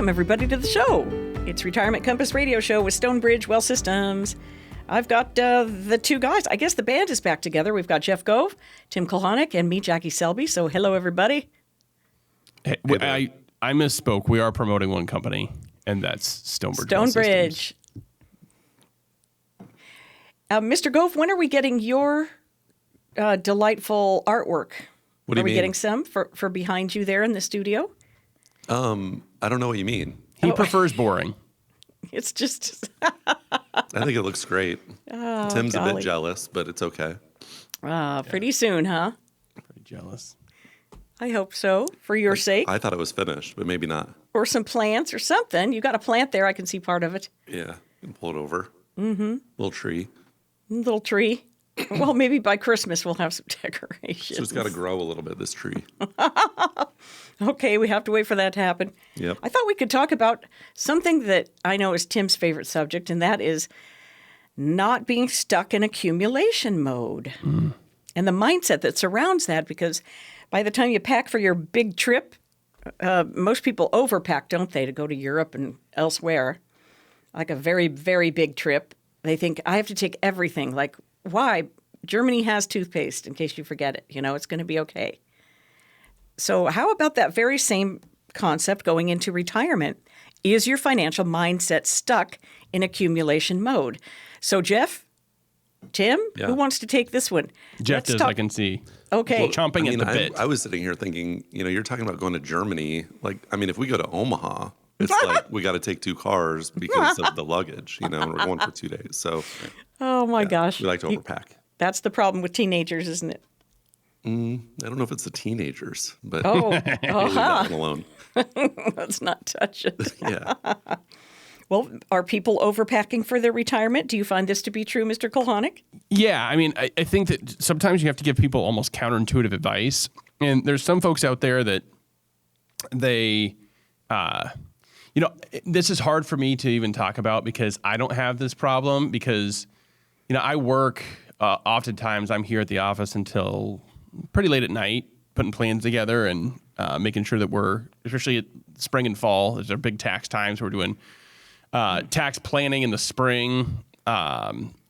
Welcome, everybody, to the show. It's Retirement Compass Radio Show with Stonebridge Wealth Systems. I've got the two guys. I guess the band is back together. We've got Jeff Gove, Tim Kulhanek, and me, Jackie Selby. So hello, everybody. Hey, I misspoke. We are promoting one company, and that's Stonebridge Wealth Stonebridge. Mr. Gove, when are we getting your delightful artwork? What do you mean? Are we getting some for behind you there in the studio? I don't know what you mean. He prefers boring. It's just... I think it looks great. Oh, Tim's golly. a bit jealous, but it's okay. Pretty soon, huh? Pretty jealous. I hope so, for your sake. I thought it was finished, but maybe not. Or some plants or something. You got a plant there. I can see part of it. Yeah, you can pull it over. Mm-hmm. Little tree. Little tree. Well, maybe by Christmas we'll have some decorations. So it's got to grow a little bit, this tree. Okay, we have to wait for that to happen. Yep. I thought we could talk about something that I know is Tim's favorite subject, and that is not being stuck in accumulation mode. And the mindset that surrounds that, because by the time you pack for your big trip, most people overpack, don't they, to go to Europe and elsewhere, like a very, very big trip. They think, I have to take everything. Like, why? Germany has toothpaste, in case you forget it. You know, it's going to be okay. So how about that very same concept going into retirement? Is your financial mindset stuck in accumulation mode? So, Jeff, Tim, who wants to take this one? Jeff does, I can see. Okay. Well, chomping at the bit. I was sitting here thinking, you're talking about going to Germany. Like, if we go to Omaha, it's like we got to take 2 cars because of the luggage, and we're going for 2 days. So, oh, my gosh. We like to overpack. That's the problem with teenagers, isn't it? I don't know if it's the teenagers, but Oh, leave that one alone. Let's not touch it. Yeah. Well, are people overpacking for their retirement? Do you find this to be true, Mr. Kulhanek? Yeah, I think that sometimes you have to give people almost counterintuitive advice. And there's some folks out there that they, this is hard for me to even talk about because I don't have this problem because, I work, oftentimes I'm here at the office until pretty late at night, putting plans together and making sure that we're, especially at spring and fall, those are big tax times. We're doing tax planning in the spring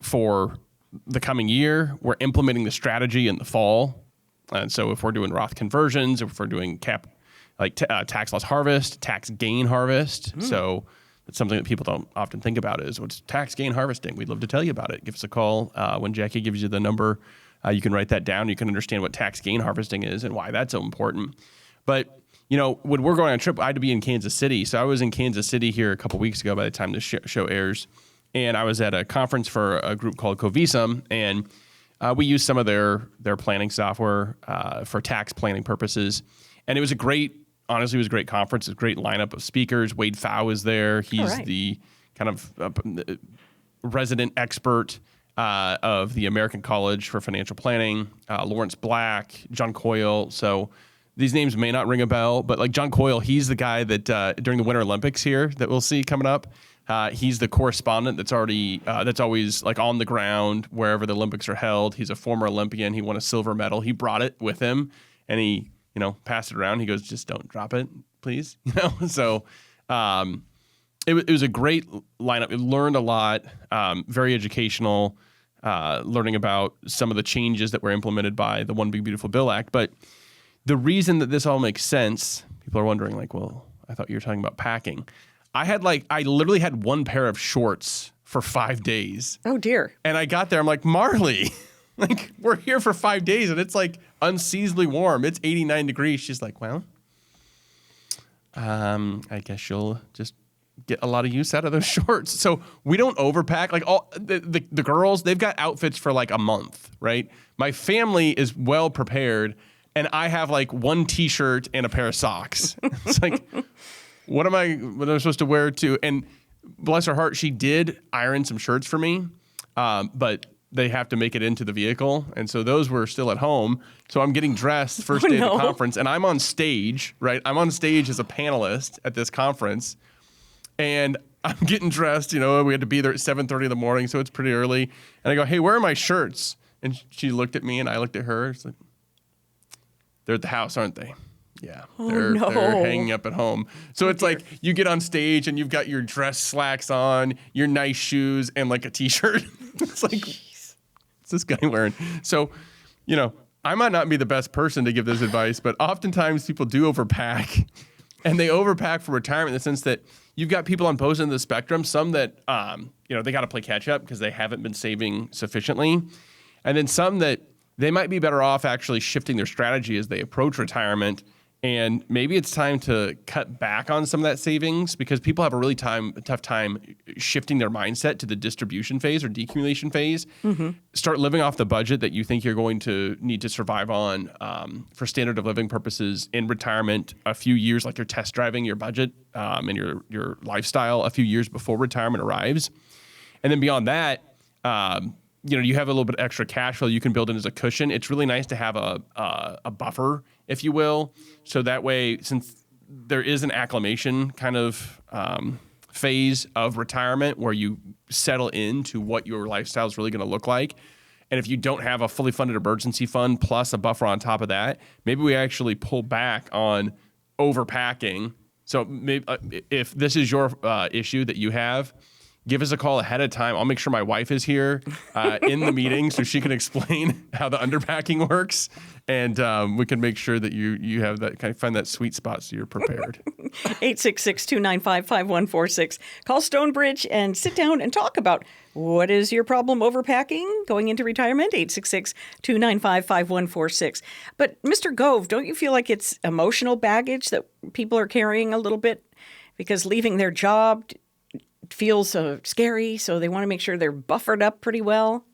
for the coming year. We're implementing the strategy in the fall. And so if we're doing Roth conversions, if we're doing tax loss harvest, tax gain harvest. So it's something that people don't often think about is what's tax gain harvesting. We'd love to tell you about it. Give us a call when Jackie gives you the number. You can write that down. You can understand what tax gain harvesting is and why that's so important. But, when we're going on a trip, I had to be in Kansas City. So I was in Kansas City here a couple weeks ago by the time this show airs. And I was at a conference for a group called Gove, and we used some of their planning software for tax planning purposes. And it was a great conference. It was a great lineup of speakers. Wade Pfau is there. He's the kind of resident expert of the American College for Financial Planning, Lawrence Black, John Coyle. So these names may not ring a bell, but like John Coyle, he's the guy that during the Winter Olympics here that we'll see coming up, he's the correspondent that's always like on the ground wherever the Olympics are held. He's a former Olympian. He won a silver medal. He brought it with him and he, passed it around. He goes, just don't drop it, please. So it was a great lineup. We learned a lot, very educational, learning about some of the changes that were implemented by the One Big Beautiful Bill Act. But the reason that this all makes sense, people are wondering like, well, I thought you were talking about packing. I literally had one pair of shorts for 5 days. Oh, dear. And I got there, I'm like, Marley, like we're here for 5 days and it's like unseasonably warm. It's 89 degrees. She's like, well, I guess you'll just get a lot of use out of those shorts. So we don't overpack. Like all the girls, they've got outfits for like a month, right? My family is well prepared and I have like one t-shirt and a pair of socks. It's like, what am I supposed to wear to? And bless her heart, she did iron some shirts for me, but they have to make it into the vehicle. And so those were still at home. So I'm getting dressed first day of the conference and I'm on stage, right? I'm on stage as a panelist at this conference and I'm getting dressed, we had to be there at 7:30 in the morning. So it's pretty early. And I go, hey, where are my shirts? And she looked at me and I looked at her. It's like, they're at the house, aren't they? Yeah, no. they're hanging up at home. So it's like you get on stage and you've got your dress slacks on, your nice shoes, and like a T-shirt. It's like, what's this guy wearing? So, I might not be the best person to give this advice, but oftentimes people do overpack. And they overpack for retirement in the sense that you've got people on both ends of the spectrum. Some that, they got to play catch up because they haven't been saving sufficiently. And then some that they might be better off actually shifting their strategy as they approach retirement. And maybe it's time to cut back on some of that savings because people have a really tough time shifting their mindset to the distribution phase or decumulation phase. Mm-hmm. Start living off the budget that you think you're going to need to survive on for standard of living purposes in retirement a few years, like you're test driving your budget and your lifestyle a few years before retirement arrives. And then beyond that, you have a little bit extra cash flow you can build in as a cushion. It's really nice to have a buffer, if you will. So that way, since there is an acclimation kind of phase of retirement where you settle into what your lifestyle is really going to look like. And if you don't have a fully funded emergency fund plus a buffer on top of that, maybe we actually pull back on overpacking. So maybe, if this is your issue that you have, give us a call ahead of time. I'll make sure my wife is here in the meeting so she can explain how the underpacking works. And we can make sure that you have that find that sweet spot so you're prepared. 866-295-5146. Call Stonebridge and sit down and talk about what is your problem overpacking going into retirement. 866-295-5146. But Mr. Gove, don't you feel like it's emotional baggage that people are carrying a little bit? Because leaving their job feels scary, so they want to make sure they're buffered up pretty well.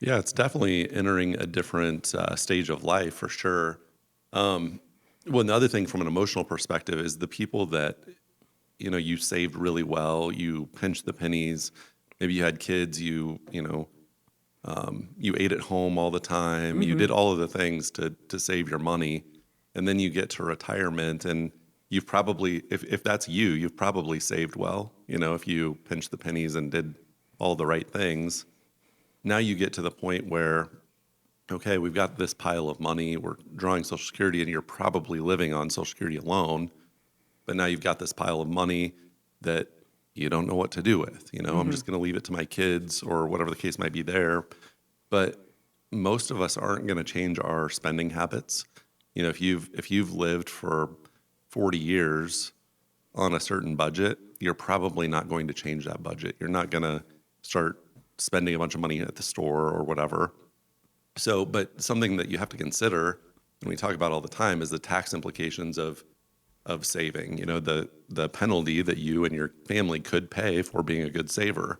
Yeah, it's definitely entering a different stage of life for sure. Well, another thing from an emotional perspective is the people that, you saved really well, you pinched the pennies, maybe you had kids, you ate at home all the time, mm-hmm. you did all of the things to save your money, and then you get to retirement and you've probably, if that's you've probably saved well, if you pinched the pennies and did all the right things. Now you get to the point where, okay, we've got this pile of money, we're drawing Social Security, and you're probably living on Social Security alone, but now you've got this pile of money that you don't know what to do with. Mm-hmm. I'm just going to leave it to my kids or whatever the case might be there. But most of us aren't going to change our spending habits. If you've lived for 40 years on a certain budget, you're probably not going to change that budget. You're not going to start spending a bunch of money at the store or whatever. So, but something that you have to consider, and we talk about all the time, is the tax implications of saving. The penalty that you and your family could pay for being a good saver.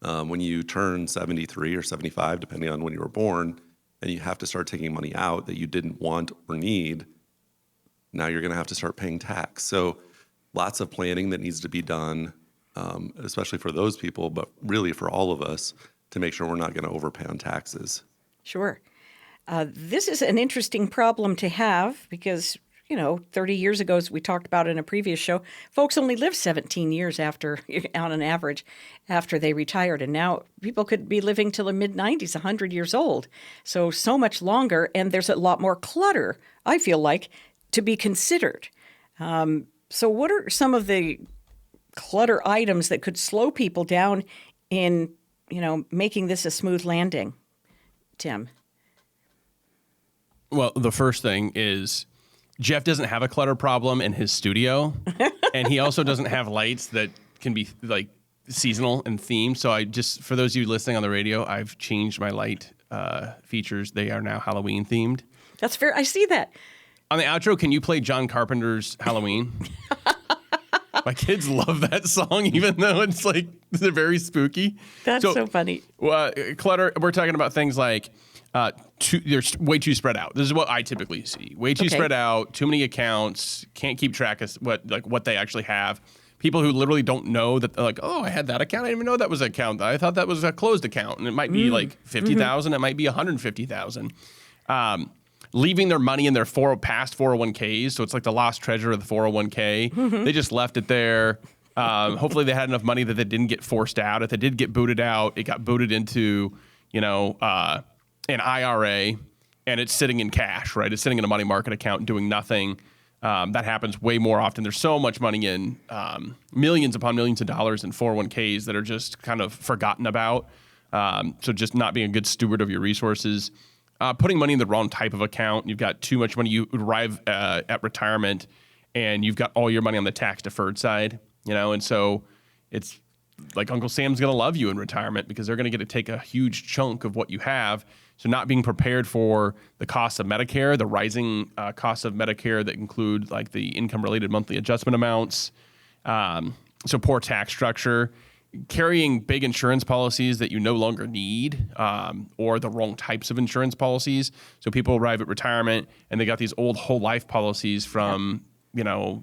When you turn 73 or 75, depending on when you were born, and you have to start taking money out that you didn't want or need, now you're going to have to start paying tax. So lots of planning that needs to be done, especially for those people, but really for all of us, to make sure we're not going to overpay on taxes. Sure. This is an interesting problem to have because, 30 years ago, as we talked about in a previous show, folks only lived 17 years after, on an average, after they retired. And now people could be living till the mid-90s, 100 years old. So much longer, and there's a lot more clutter, I feel like, to be considered. So what are some of the clutter items that could slow people down in, making this a smooth landing, Tim? Well, the first thing is Jeff doesn't have a clutter problem in his studio, and he also doesn't have lights that can be like seasonal and themed. So for those of you listening on the radio, I've changed my light features. They are now Halloween themed. That's fair. I see that. On the outro, can you play John Carpenter's Halloween? My kids love that song, even though it's they're very spooky. That's so funny. Clutter, we're talking about things like they're way too spread out. This is what I typically see. Way too spread out, too many accounts, can't keep track of what they actually have. People who literally don't know that, I had that account. I didn't even know that was an account. I thought that was a closed account. And it might be $50,000. Mm-hmm. It might be $150,000. Leaving their money in their past 401ks. So it's like the lost treasure of the 401k. Mm-hmm. They just left it there. Hopefully they had enough money that they didn't get forced out. If they did get booted out, it got booted into, an IRA, and it's sitting in cash, right? It's sitting in a money market account doing nothing. That happens way more often. There's so much money in millions upon millions of dollars in 401ks that are just kind of forgotten about. So just not being a good steward of your resources. Putting money in the wrong type of account. You've got too much money. You arrive at retirement and you've got all your money on the tax deferred side, and so it's like Uncle Sam's going to love you in retirement because they're going to get to take a huge chunk of what you have. So not being prepared for the cost of Medicare, the rising costs of Medicare that include like the income-related monthly adjustment amounts, so poor tax structure, carrying big insurance policies that you no longer need, or the wrong types of insurance policies. So people arrive at retirement and they got these old whole life policies from,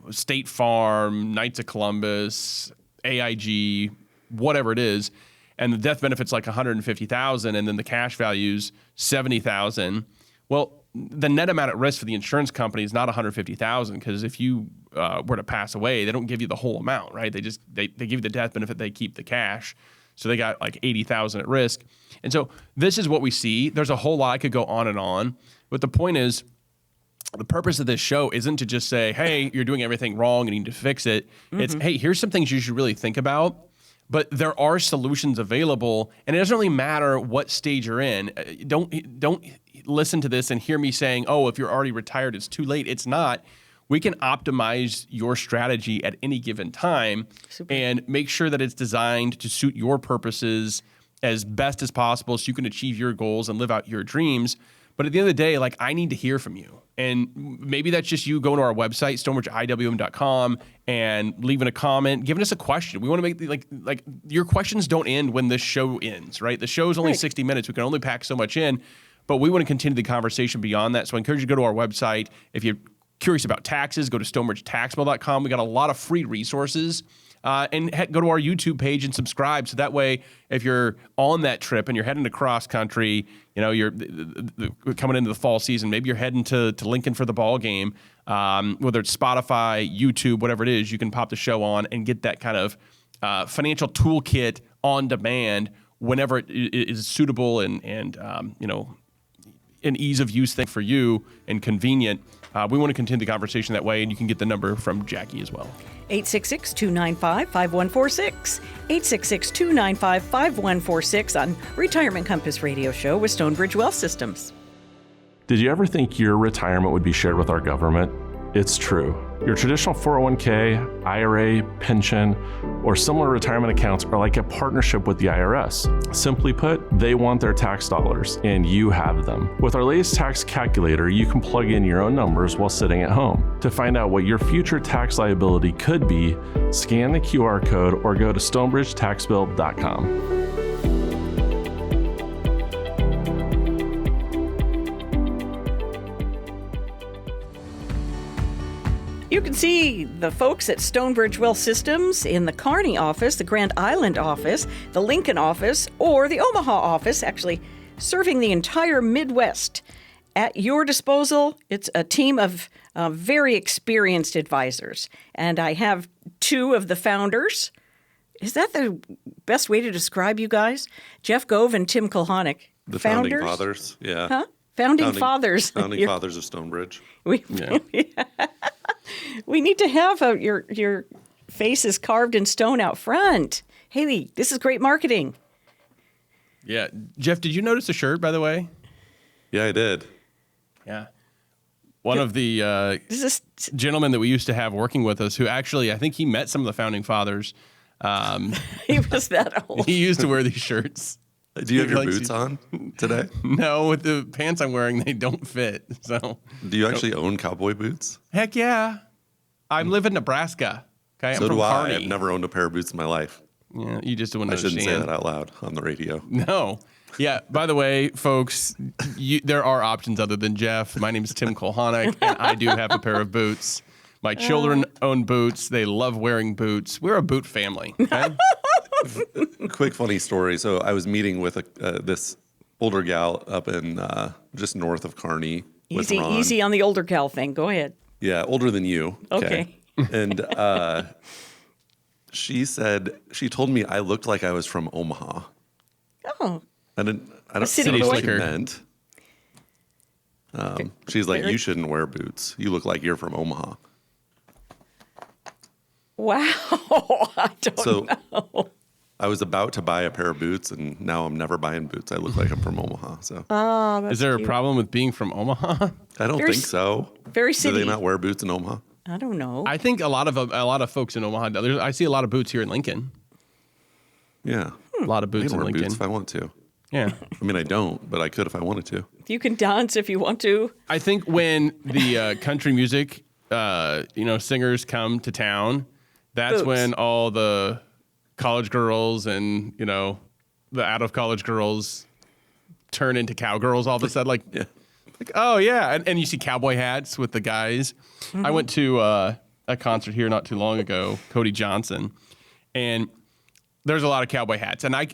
State Farm, Knights of Columbus, AIG, whatever it is, and the death benefit's like $150,000, and then the cash value's $70,000. Well, the net amount at risk for the insurance company is not $150,000 because if you were to pass away, they don't give you the whole amount, right? They give you the death benefit, they keep the cash, so they got like $80,000 at risk. And so this is what we see. There's a whole lot. I could go on, but the point is, the purpose of this show isn't to just say, hey, you're doing everything wrong and you need to fix it. Mm-hmm. It's, hey, here's some things you should really think about. But there are solutions available, and it doesn't really matter what stage you're in. Don't listen to this and hear me saying, oh, if you're already retired, it's too late. It's not. We can optimize your strategy at any given time. Super. And make sure that it's designed to suit your purposes as best as possible so you can achieve your goals and live out your dreams. But at the end of the day, like, I need to hear from you. And maybe that's just you going to our website, stonebridgeiwm.com, and leaving a comment, giving us a question. We want to make like your questions don't end when this show ends, right? The show is only 60 minutes. We can only pack so much in, but we want to continue the conversation beyond that. So I encourage you to go to our website. If you're curious about taxes, go to stonebridgetaxbill.com. We got a lot of free resources. And go to our YouTube page and subscribe. So that way, if you're on that trip and you're heading to cross country, you're coming into the fall season, maybe you're heading to Lincoln for the ball game, whether it's Spotify, YouTube, whatever it is, you can pop the show on and get that kind of financial toolkit on demand whenever it is suitable and an ease of use thing for you and convenient. We want to continue the conversation that way, and you can get the number from Jackie as well. 866-295-5146. 866-295-5146 on Retirement Compass Radio Show with Stonebridge Wealth Systems. Did you ever think your retirement would be shared with our government? It's true. Your traditional 401k, IRA, pension, or similar retirement accounts are like a partnership with the IRS. Simply put, they want their tax dollars, and you have them. With our latest tax calculator, you can plug in your own numbers while sitting at home. To find out what your future tax liability could be, scan the QR code or go to stonebridgetaxbill.com. You can see the folks at Stonebridge Wealth Systems in the Kearney office, the Grand Island office, the Lincoln office, or the Omaha office, actually serving the entire Midwest. At your disposal, it's a team of very experienced advisors. And I have two of the founders. Is that the best way to describe you guys? Jeff Gove and Tim Kulhanek. The founding fathers, yeah. Huh? Founding fathers. Founding fathers of Stonebridge. We need to have your faces carved in stone out front. Haley, this is great marketing. Yeah. Jeff, did you notice the shirt, by the way? Yeah, I did. Yeah. One of the gentlemen that we used to have working with us, who actually, I think he met some of the founding fathers. He was that old. He used to wear these shirts. Do you have your boots on today? No, with the pants I'm wearing, they don't fit. So, do you actually own cowboy boots? Heck yeah. I live in Nebraska. Okay, so I'm from do Kearney. I've never owned a pair of boots in my life. Yeah, you just wouldn't understand. I shouldn't say that out loud on the radio. No. Yeah, by the way, folks, there are options other than Jeff. My name is Tim Kulhanek, and I do have a pair of boots. My children own boots. They love wearing boots. We're a boot family. Okay? Quick funny story. So I was meeting with this older gal up in just north of Kearney. Easy on the older gal thing. Go ahead. Yeah, older than you. Okay. And she told me I looked like I was from Omaha. Oh. I don't know city what boy. she meant. She's like, you shouldn't wear boots. You look like you're from Omaha. Wow. I don't know. I was about to buy a pair of boots, and now I'm never buying boots. I look like I'm from Omaha. So Is there a problem with being from Omaha? I don't think so. Very city. Do they not wear boots in Omaha? I don't know. I think a lot of folks in Omaha. I see a lot of boots here in Lincoln. Yeah. A lot of I boots can in wear Lincoln. boots if I want to. Yeah. I mean, I don't, but I could if I wanted to. You can dance if you want to. I think when the country music, singers come to town, that's Boots. when all the college girls and, the out of college girls turn into cowgirls all of a sudden. Yeah. Like, oh, yeah. And you see cowboy hats with the guys. I went to a concert here not too long ago, Cody Johnson, and there's a lot of cowboy hats. And I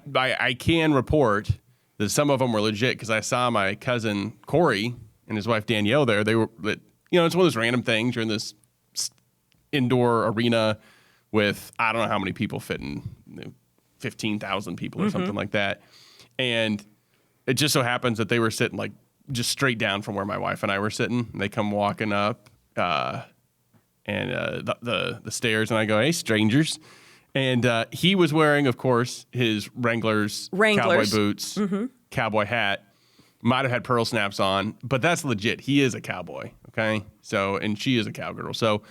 can report that some of them were legit because I saw my cousin Corey and his wife Danielle there. They were, it's one of those random things. You're in this indoor arena with, I don't know how many people fit in, 15,000 people or something like that. And it just so happens that they were sitting like just straight down from where my wife and I were sitting. And they come walking up the stairs, and I go, "Hey, strangers." And he was wearing, of course, his Wranglers. Cowboy boots, cowboy hat. Might have had pearl snaps on, but that's legit. He is a cowboy, okay? So, and she is a cowgirl. So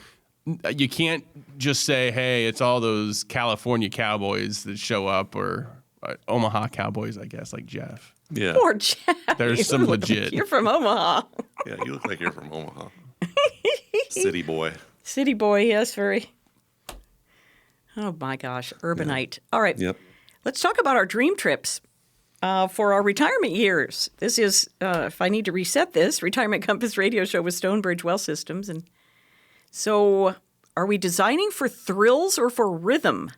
you can't just say, hey, it's all those California cowboys that show up, or Omaha cowboys, I guess, like Jeff. Yeah. Poor Jeff. There's some legit. You're from Omaha. Yeah, you look like you're from Omaha. City boy. City boy, yes, very. Oh, my gosh. Urbanite. Yeah. All right. Yep. Let's talk about our dream trips for our retirement years. This is, if I need to reset this, Retirement Compass radio show with Stonebridge Wealth Systems. And so are we designing for thrills or for rhythm?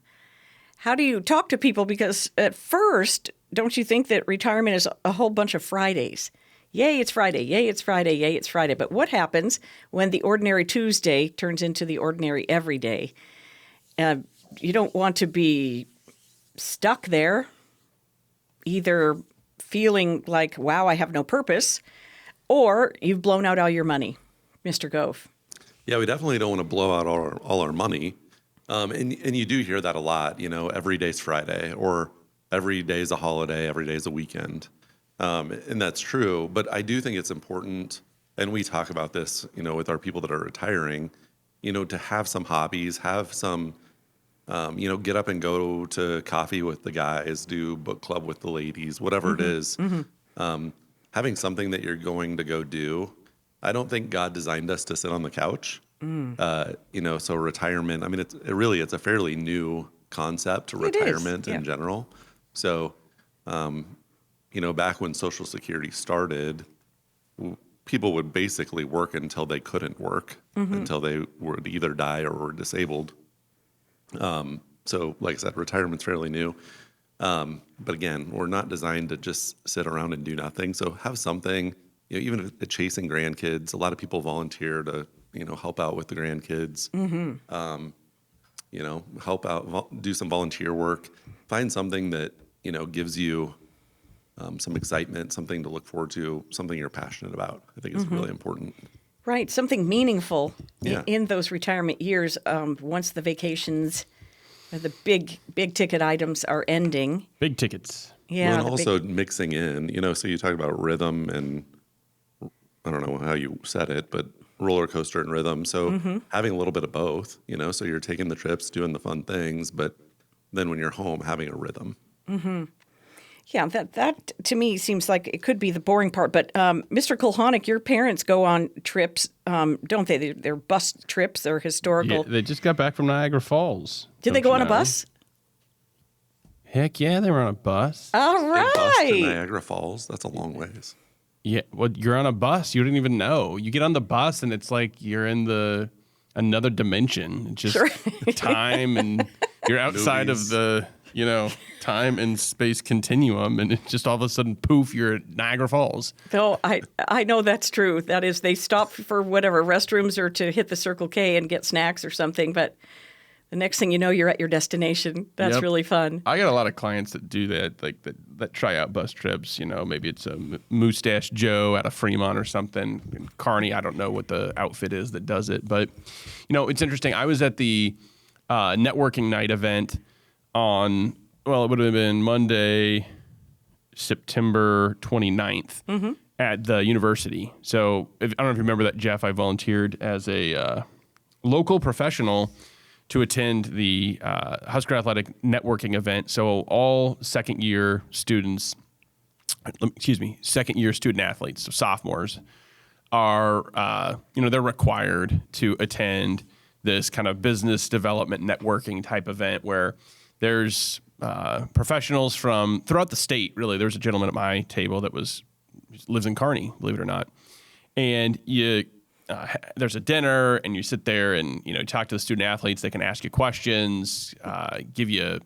How do you talk to people? Because at first, don't you think that retirement is a whole bunch of Fridays? Yay, it's Friday. Yay, it's Friday. Yay, it's Friday. But what happens when the ordinary Tuesday turns into the ordinary everyday? You don't want to be stuck there, either feeling like, wow, I have no purpose, or you've blown out all your money, Mr. Gove. Yeah, we definitely don't want to blow out all our money. And you do hear that a lot, every day's Friday, or every day's a holiday, every day's a weekend. And that's true. But I do think it's important, and we talk about this, with our people that are retiring, to have some hobbies, have some, get up and go to coffee with the guys, do book club with the ladies, whatever it is. Having something that you're going to go do. I don't think God designed us to sit on the couch. So retirement, I mean, it's a fairly new concept, retirement in general. So, back when Social Security started, people would basically work until they couldn't work, until they would either die or were disabled. So, like I said, retirement's fairly new. But again, we're not designed to just sit around and do nothing. So have something, even if it's chasing grandkids, a lot of people volunteer to, help out with the grandkids, help out, do some volunteer work, find something that, gives you some excitement, something to look forward to, something you're passionate about. I think it's really important. Right, something meaningful in those retirement years once the vacations, the big ticket items are ending. Big tickets. Yeah. Well, and also mixing in, so you talk about rhythm and I don't know how you said it, but roller coaster and rhythm. So having a little bit of both, so you're taking the trips, doing the fun things, but then when you're home, having a rhythm. Yeah, that to me seems like it could be the boring part. But Mr. Kulhanek, your parents go on trips, don't they? They're bus trips. They're historical. Yeah, they just got back from Niagara Falls. Did they go on a bus? Heck yeah, they were on a bus. All A bus to right. Niagara Falls, that's a long ways. Yeah, well, you're on a bus. You didn't even know. You get on the bus, and it's like you're in another dimension. It's just time, and you're outside of the time and space continuum, and it's just all of a sudden, poof, you're at Niagara Falls. No, I know that's true. That is, they stop for whatever restrooms or to hit the Circle K and get snacks or something. But The next thing you know, you're at your destination. That's Yep. really fun. I got a lot of clients that do that, like that try out bus trips. Maybe it's a Mustache Joe out of Fremont or something. And Kearney, I don't know what the outfit is that does it, but it's interesting. I was at the networking night event it would have been Monday, September 29th at the university. So I don't know if you remember that, Jeff. I volunteered as a local professional to attend the Husker Athletic networking event. So all second-year student athletes, so sophomores, are, they're required to attend this kind of business development networking type event where there's professionals from throughout the state, really. There was a gentleman at my table that lives in Kearney, believe it or not. And there's a dinner, and you sit there and talk to the student athletes. They can ask you questions, give you,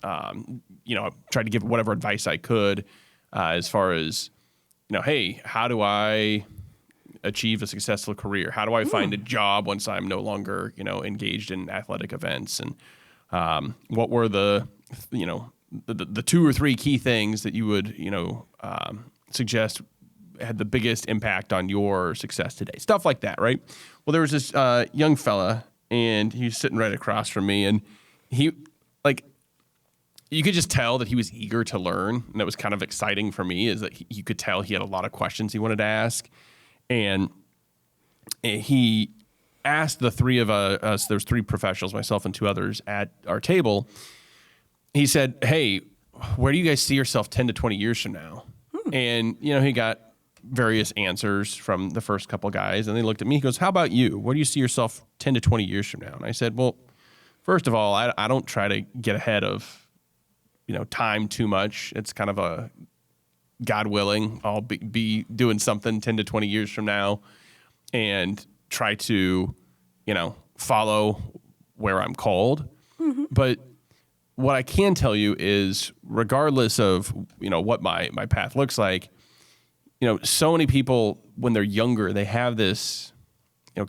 try to give whatever advice I could as far as, hey, how do I achieve a successful career? How do I find a job once I'm no longer engaged in athletic events? And what were the 2 or 3 key things that you would suggest had the biggest impact on your success today? Stuff like that, right? Well, there was this young fella, and he was sitting right across from me, and he, you could just tell that he was eager to learn, and that was kind of exciting for me, is that you could tell he had a lot of questions he wanted to ask, and he asked the 3 of us, there's 3 professionals, myself and 2 others at our table. He said, hey, where do you guys see yourself 10 to 20 years from now? And, he got various answers from the first couple guys, and they looked at me. He goes, how about you? Where do you see yourself 10 to 20 years from now? And I said, well, first of all, I don't try to get ahead of, time too much. It's kind of a God willing, I'll be doing something 10 to 20 years from now and try to, follow where I'm called. Mm-hmm. But what I can tell you is, regardless of, what my path looks like, so many people when they're younger, they have this,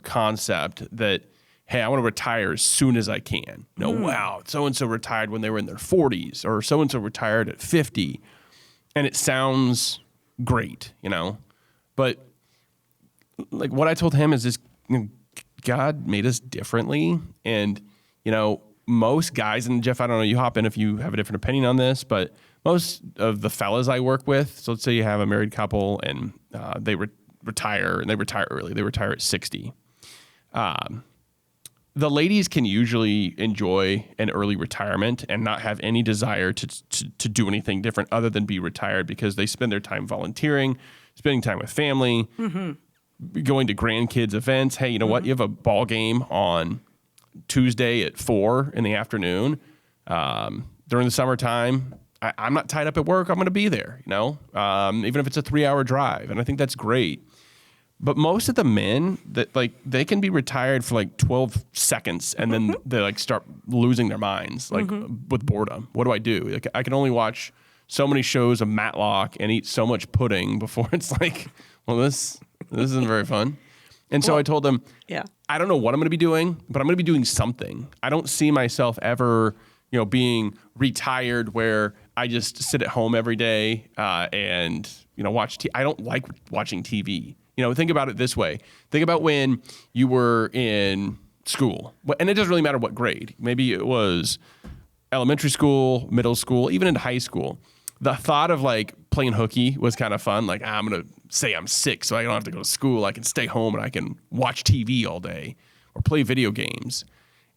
concept that, hey, I want to retire as soon as I can. Wow, so-and-so retired when they were in their 40s, or so-and-so retired at 50. And it sounds great, but what I told him is this, God made us differently. And, most guys, and Jeff, I don't know, you hop in if you have a different opinion on this, but most of the fellas I work with, so let's say you have a married couple and they retire, and they retire early. They retire at 60. The ladies can usually enjoy an early retirement and not have any desire to do anything different other than be retired, because they spend their time volunteering, spending time with family, going to grandkids events. Hey, you know what? You have a ball game on Tuesday at 4 in the afternoon. During the summertime, I'm not tied up at work. I'm going to be there, even if it's a 3-hour drive. And I think that's great. But most of the men that they can be retired for 12 seconds, and then they start losing their minds with boredom. What do I do? I can only watch so many shows of Matlock and eat so much pudding before it's well, this isn't very fun. And so I told them, I don't know what I'm going to be doing, but I'm going to be doing something. I don't see myself ever, being retired where I just sit at home every day and watch TV. I don't like watching TV. Think about it this way. Think about when you were in school, and it doesn't really matter what grade. Maybe it was elementary school, middle school, even into high school. The thought of playing hooky was kind of fun. I'm going to say I'm sick so I don't have to go to school. I can stay home and I can watch TV all day or play video games.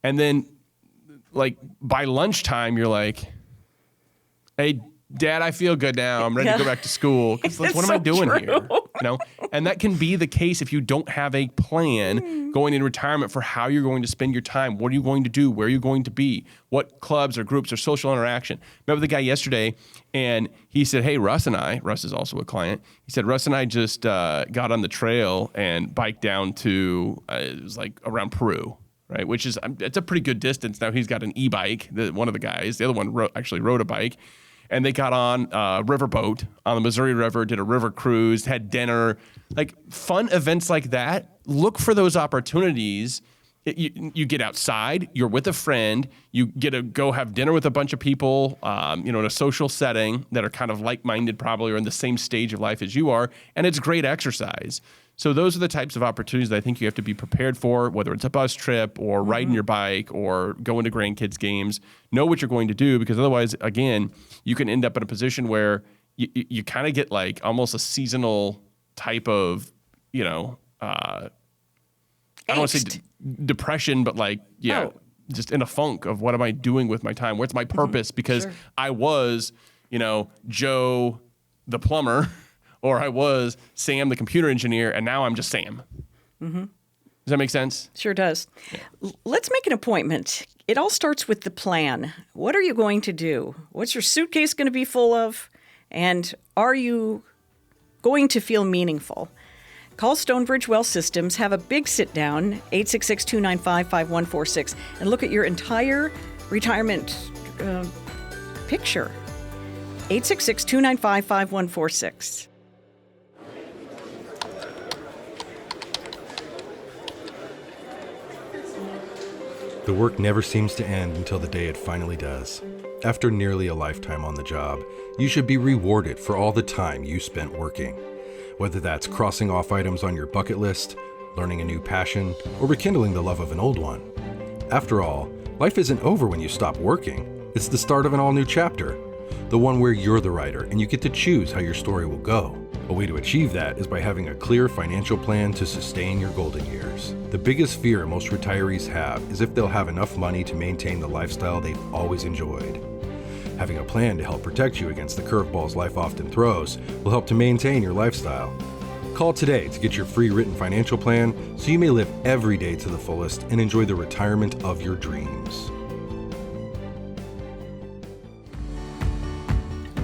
And then by lunchtime, you're like, hey, Dad, I feel good now. I'm ready to go back to school. What am I doing here? And that can be the case if you don't have a plan going in retirement for how you're going to spend your time. What are you going to do? Where are you going to be? What clubs or groups or social interaction? Remember the guy yesterday, and he said, hey, Russ is also a client. He said, Russ and I just got on the trail and biked down to, it was around Peru, right? Which is, it's a pretty good distance. Now he's got an e-bike, one of the guys. The other one actually rode a bike. And they got on a riverboat on the Missouri River, did a river cruise, had dinner, fun events like that. Look for those opportunities You get outside, you're with a friend, you get to go have dinner with a bunch of people, in a social setting that are kind of like-minded probably or in the same stage of life as you are, and it's great exercise. So those are the types of opportunities that I think you have to be prepared for, whether it's a bus trip or riding your bike or going to grandkids' games. Know what you're going to do, because otherwise, again, you can end up in a position where you kind of get like almost a seasonal type of, I don't want to say depression, but just in a funk of what am I doing with my time? What's my purpose? Because I was, Joe the plumber, or I was Sam the computer engineer, and now I'm just Sam. Mm-hmm. Does that make sense? Sure does. Yeah. Let's make an appointment. It all starts with the plan. What are you going to do? What's your suitcase going to be full of? And are you going to feel meaningful? Call Stonebridge Wealth Systems, have a big sit-down, 866-295-5146, and look at your entire retirement picture. 866-295-5146. The work never seems to end until the day it finally does. After nearly a lifetime on the job, you should be rewarded for all the time you spent working. Whether that's crossing off items on your bucket list, learning a new passion, or rekindling the love of an old one. After all, life isn't over when you stop working. It's the start of an all-new chapter. The one where you're the writer and you get to choose how your story will go. A way to achieve that is by having a clear financial plan to sustain your golden years. The biggest fear most retirees have is if they'll have enough money to maintain the lifestyle they've always enjoyed. Having a plan to help protect you against the curveballs life often throws will help to maintain your lifestyle. Call today to get your free written financial plan so you may live every day to the fullest and enjoy the retirement of your dreams.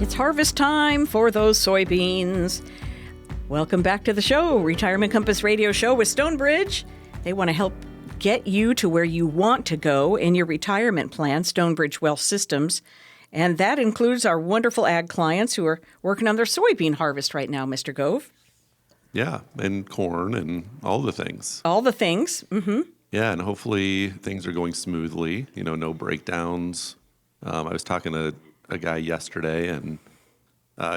It's harvest time for those soybeans. Welcome back to the show, Retirement Compass Radio Show with Stonebridge. They want to help get you to where you want to go in your retirement plan, Stonebridge Wealth Systems. And that includes our wonderful ag clients who are working on their soybean harvest right now, Mr. Gove. Yeah, and corn and all the things. All the things. Mm-hmm. Yeah, and hopefully things are going smoothly, no breakdowns. I was talking to a guy yesterday, and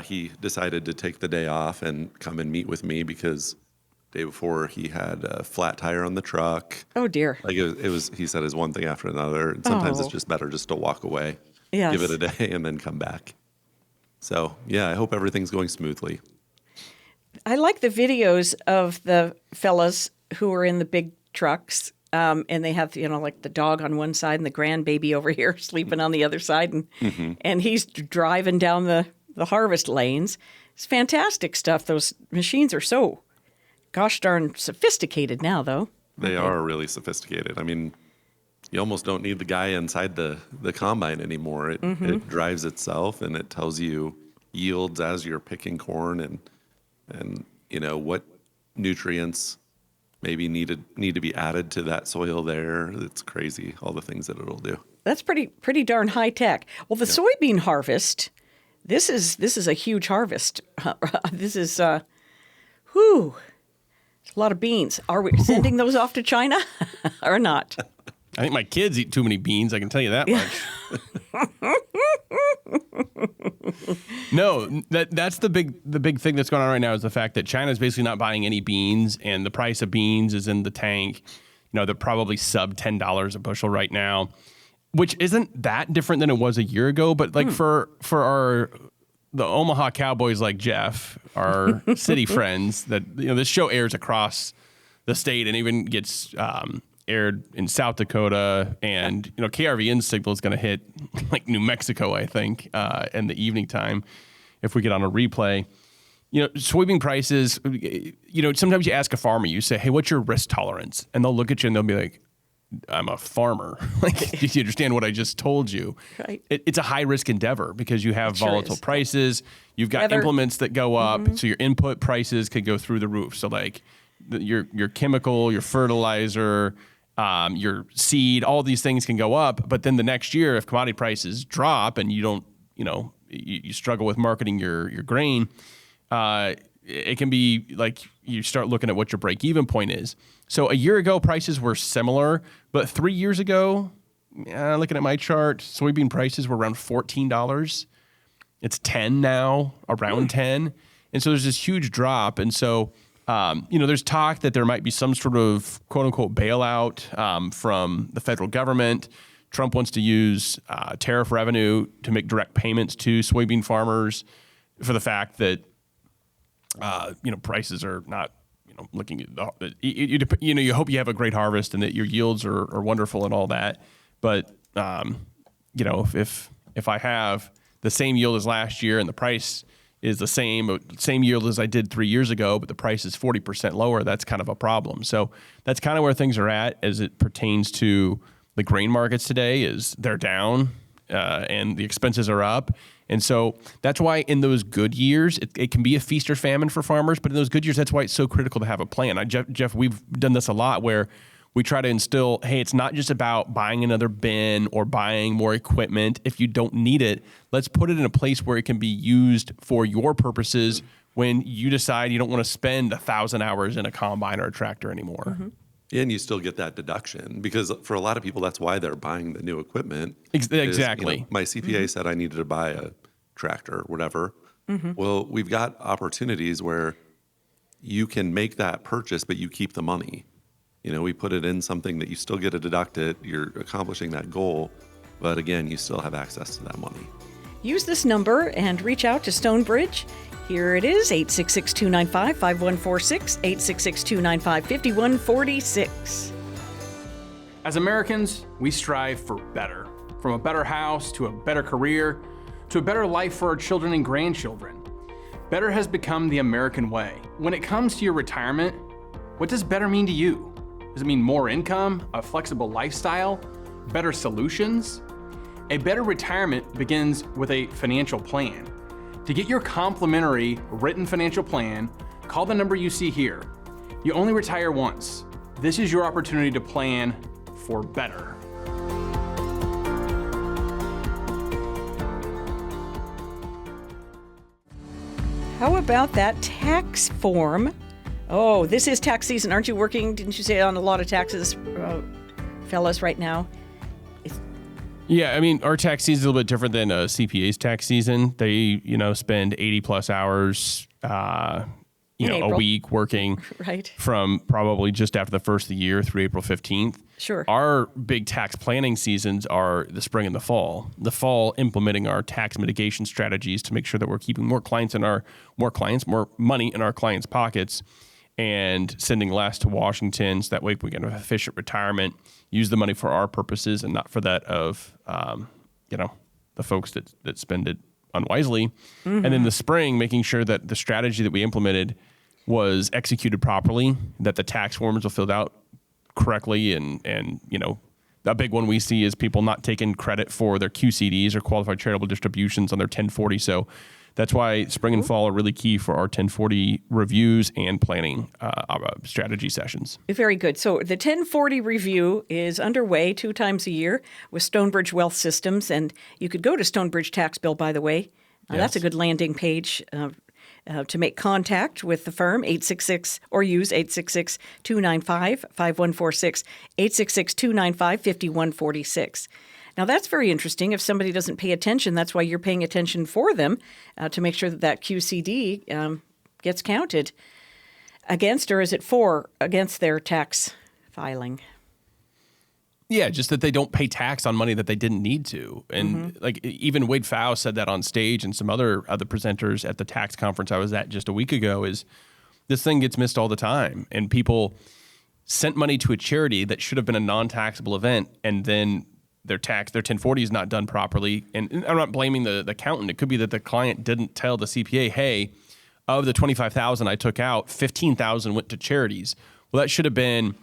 he decided to take the day off and come and meet with me because the day before he had a flat tire on the truck. Oh, dear. Like it was, he said, is one thing after another. And sometimes it's just better just to walk away. Yes. Give it a day and then come back. So, yeah, I hope everything's going smoothly. I like the videos of the fellas who are in the big trucks, and they have, like the dog on one side and the grandbaby over here sleeping on the other side, and he's driving down the harvest lanes. It's fantastic stuff. Those machines are so gosh darn sophisticated now, though. They are really sophisticated. I mean, you almost don't need the guy inside the combine anymore. It drives itself, and it tells you yields as you're picking corn and what nutrients maybe need to be added to that soil there. It's crazy, all the things that it'll do. That's pretty darn high tech. Well, the soybean harvest, this is a huge harvest. This is it's a lot of beans. Are we sending those off to China or not? I think my kids eat too many beans. I can tell you that much. No, that's the big thing that's going on right now is the fact that China's basically not buying any beans, and the price of beans is in the tank. They're probably sub $10 a bushel right now, which isn't that different than it was a year ago. But like for the Omaha Cowboys like Jeff, our city friends, that this show airs across the state and even gets aired in South Dakota, and KRVN's signal is going to hit like New Mexico, I think, in the evening time if we get on a replay. Soybean prices, sometimes you ask a farmer, you say, hey, what's your risk tolerance? And they'll look at you and they'll be like, I'm a farmer. Like, do you understand what I just told you? Right. It's a high risk endeavor because you have volatile prices. You've got implements that go up. So your input prices could go through the roof. So like your chemical, your fertilizer, your seed, all these things can go up. But then the next year, if commodity prices drop and you don't, you struggle with marketing your grain, it can be like you start looking at what your break-even point is. So a year ago, prices were similar, but 3 years ago, looking at my chart, soybean prices were around $14. It's 10 now, around 10. And so there's this huge drop. And so, there's talk that there might be some sort of quote-unquote bailout from the federal government. Trump wants to use tariff revenue to make direct payments to soybean farmers for the fact that prices are not, looking at you hope you have a great harvest and that your yields are wonderful and all that. But, if I have the same yield as last year and the price is the same yield as I did 3 years ago, but the price is 40% lower, that's kind of a problem. So that's kind of where things are at as it pertains to the grain markets today. Is they're down and the expenses are up. And so that's why in those good years, it can be a feast or famine for farmers. But in those good years, that's why it's so critical to have a plan. Jeff, we've done this a lot where we try to instill, hey, it's not just about buying another bin or buying more equipment. If you don't need it, let's put it in a place where it can be used for your purposes when you decide you don't want to spend 1,000 hours in a combine or a tractor anymore. Mm-hmm. And you still get that deduction because for a lot of people, that's why they're buying the new equipment. Exactly. My CPA said I needed to buy a tractor or whatever. Mm-hmm. Well, we've got opportunities where you can make that purchase, but you keep the money. We put it in something that you still get to deduct it. You're accomplishing that goal. But again, you still have access to that money. Use this number and reach out to Stonebridge. Here it is, 866-295-5146, 866-295-5146. As Americans, we strive for better. From a better house to a better career to a better life for our children and grandchildren. Better has become the American way. When it comes to your retirement, what does better mean to you? Does it mean more income, a flexible lifestyle, better solutions? A better retirement begins with a financial plan. To get your complimentary written financial plan, call the number you see here. You only retire once. This is your opportunity to plan for better. How about that tax form? Oh, this is tax season. Aren't you working, didn't you say, on a lot of taxes, fellas, right now? Yeah, I mean, our tax season is a little bit different than a CPA's tax season. They, spend 80 plus hours, a week working right. From probably just after the first of the year through April 15th. Sure. Our big tax planning seasons are the spring and the fall. The fall, implementing our tax mitigation strategies to make sure that we're keeping more money in our clients' pockets and sending less to Washington so that way we can have efficient retirement, use the money for our purposes and not for that of, the folks that spend it unwisely. Mm-hmm. And in the spring, making sure that the strategy that we implemented was executed properly, that the tax forms were filled out correctly. And a big one we see is people not taking credit for their QCDs or qualified charitable distributions on their 1040. So that's why spring and fall are really key for our 1040 reviews and planning strategy sessions. Very good. So the 1040 review is underway 2 times a year with Stonebridge Wealth Systems. And you could go to Stonebridge Tax Bill, by the way. Yes. That's a good landing page to make contact with the firm, 866, or use 866-295-5146, 866-295-5146. Now, that's very interesting. If somebody doesn't pay attention, that's why you're paying attention for them to make sure that QCD gets counted against, or is it against their tax filing? Yeah, just that they don't pay tax on money that they didn't need to. And like even Wade Pfau said that on stage and some other presenters at the tax conference I was at just a week ago is this thing gets missed all the time. And people sent money to a charity that should have been a non-taxable event and then their 1040 is not done properly. And I'm not blaming the accountant. It could be that the client didn't tell the CPA, hey, of the $25,000 I took out, $15,000 went to charities. Well, that should have been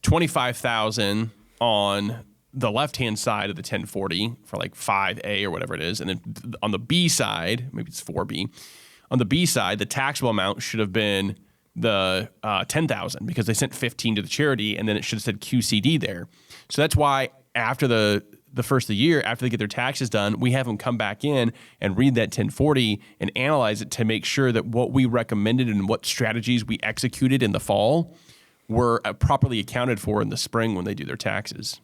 $25,000 on the left-hand side of the 1040 for like 5A or whatever it is. And then on the B side, maybe it's 4B, on the B side, the taxable amount should have been the $10,000 because they sent $15,000 to the charity and then it should have said QCD there. So that's why after the the first of the year, after they get their taxes done, we have them come back in and read that 1040 and analyze it to make sure that what we recommended and what strategies we executed in the fall were properly accounted for in the spring when they do their taxes.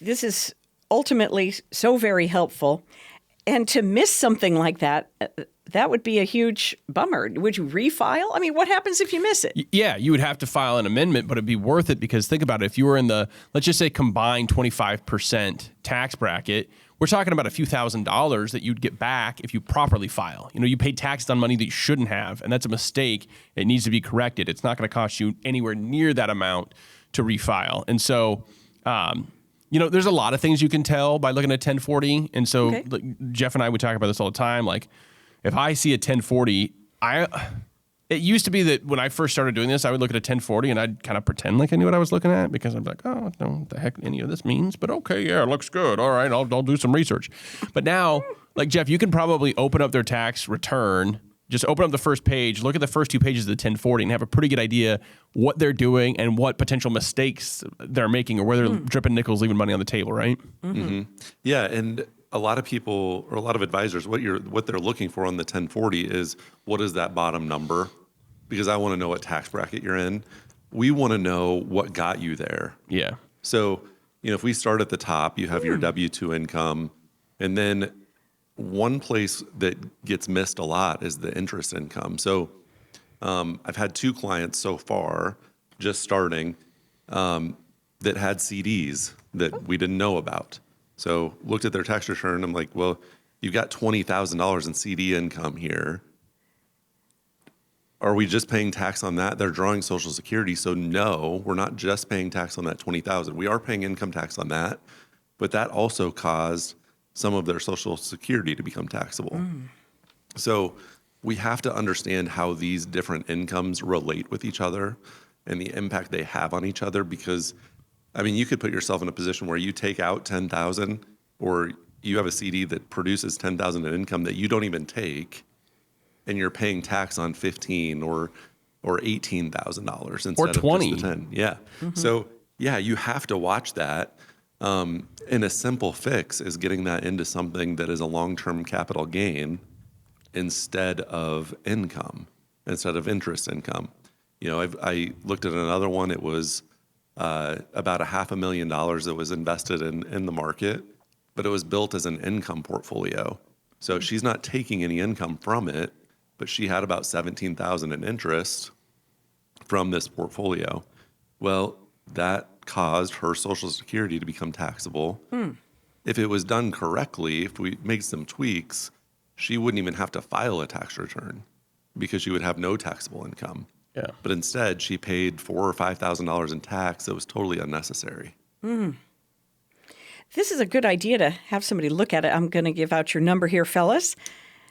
This is ultimately so very helpful. And to miss something like that, that would be a huge bummer. Would you refile? I mean, what happens if you miss it? Yeah, you would have to file an amendment, but it'd be worth it because think about it. If you were in the, let's just say combined 25% tax bracket, we're talking about a few $1,000s that you'd get back if you properly file. You know, you paid taxes on money that you shouldn't have, and that's a mistake. It needs to be corrected. It's not going to cost you anywhere near that amount to refile. And so, you know, there's a lot of things you can tell by looking at 1040. And so like, Jeff and I would talk about this all the time. Like, if I see a 1040, it used to be that when I first started doing this, I would look at a 1040 and I'd kind of pretend like I knew what I was looking at because I'm like, oh, I don't know what the heck any of this means, but okay, yeah, it looks good. All right, I'll do some research. But now, like Jeff, you can probably open up their tax return, just open up the first page, look at the first 2 pages of the 1040 and have a pretty good idea what they're doing and what potential mistakes they're making or where they're dripping nickels, leaving money on the table, right? Mm-hmm. Yeah, and a lot of people or a lot of advisors, what they're looking for on the 1040 is what is that bottom number? Because I want to know what tax bracket you're in. We want to know what got you there. Yeah. So, you know, if we start at the top, you have your W-2 income, and then one place that gets missed a lot is the interest income. So I've had 2 clients so far, just starting, that had CDs that we didn't know about. So looked at their tax return. I'm like, well, you've got $20,000 in CD income here. Are we just paying tax on that? They're drawing Social Security. So no, we're not just paying tax on that $20,000. We are paying income tax on that, but that also caused some of their Social Security to become taxable. So we have to understand how these different incomes relate with each other and the impact they have on each other, because I mean, you could put yourself in a position where you take out $10,000 or you have a CD that produces $10,000 in income that you don't even take, and you're paying tax on $15,000 or $18,000 instead or 20. of just the 10. Yeah. So yeah, you have to watch that. And a simple fix is getting that into something that is a long-term capital gain instead of income, instead of interest income. You know, I looked at another one. It was about $500,000 that was invested in the market, but it was built as an income portfolio. So she's not taking any income from it, but she had about $17,000 in interest from this portfolio. Well, that caused her Social Security to become taxable. If it was done correctly, if we make some tweaks, she wouldn't even have to file a tax return because she would have no taxable income. Yeah. But instead, she paid $4,000 or $5,000 in tax that was totally unnecessary. This is a good idea to have somebody look at it. I'm going to give out your number here, fellas.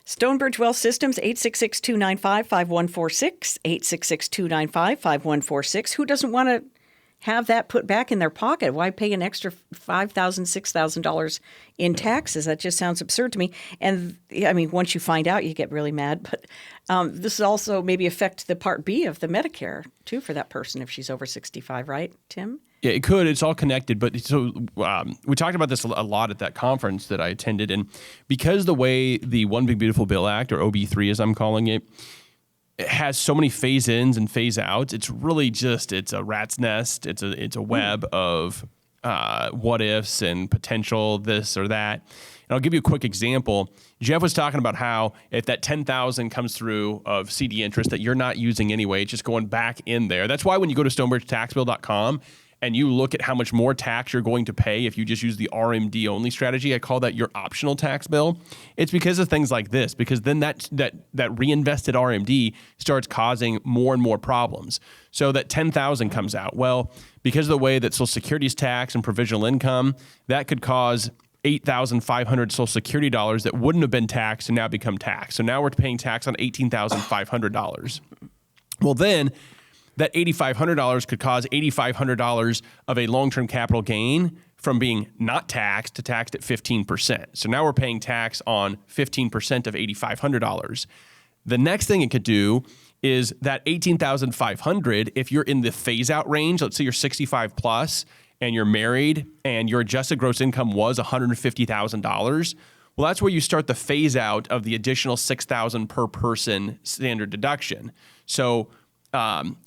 Stonebridge Wealth Systems, 866-295-5146, 866-295-5146. Who doesn't want to have that put back in their pocket? Why pay an extra $5,000, $6,000 in taxes? That just sounds absurd to me. And I mean, once you find out, you get really mad. But this also maybe affect the Part B of the Medicare, too, for that person if she's over 65, right, Tim? Yeah, it could. It's all connected. But so we talked about this a lot at that conference that I attended. And because the way the One Big Beautiful Bill Act, or OB3 as I'm calling it, it has so many phase ins and phase outs. It's really just, it's a rat's nest. It's a web of what ifs and potential this or that. And I'll give you a quick example. Jeff was talking about how if that $10,000 comes through of CD interest that you're not using anyway, it's just going back in there. That's why when you go to stonebridgetaxbill.com and you look at how much more tax you're going to pay if you just use the RMD only strategy, I call that your optional tax bill. It's because of things like this, because then that reinvested RMD starts causing more and more problems. So that $10,000 comes out. Well, because of the way that Social Security is taxed and provisional income, that could cause $8,500 Social Security dollars that wouldn't have been taxed and now become taxed. So now we're paying tax on $18,500. Well, then that $8,500 could cause $8,500 of a long-term capital gain from being not taxed to taxed at 15%. So now we're paying tax on 15% of $8,500. The next thing it could do is that $18,500, if you're in the phase-out range, let's say you're 65 plus, and you're married and your adjusted gross income was $150,000, well, that's where you start the phase out of the additional $6,000 per person standard deduction. So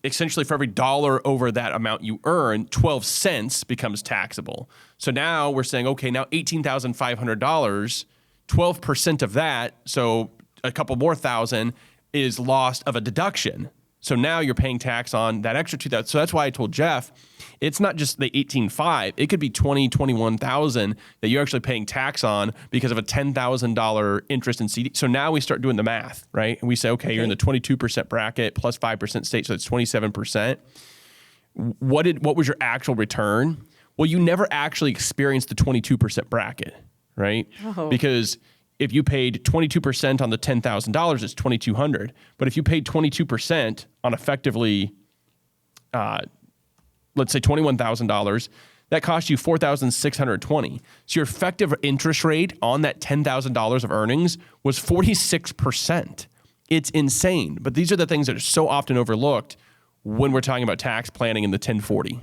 essentially for every dollar over that amount you earn, 12 cents becomes taxable. So now we're saying, okay, now $18,500, 12% of that, so a couple more thousand, is lost of a deduction. So now you're paying tax on that extra $2,000. So that's why I told Jeff, it's not just the $18,500. It could be $20,000, $21,000 that you're actually paying tax on because of a $10,000 interest in CD. So now we start doing the math, right? And we say, okay, you're in the 22% bracket plus 5% state, so it's 27%. What was your actual return? Well, you never actually experienced the 22% bracket, right? Oh. Because if you paid 22% on the $10,000, it's $2,200. But if you paid 22% on effectively, let's say $21,000, that cost you $4,620. So your effective interest rate on that $10,000 of earnings was 46%. It's insane. But these are the things that are so often overlooked when we're talking about tax planning in the 1040.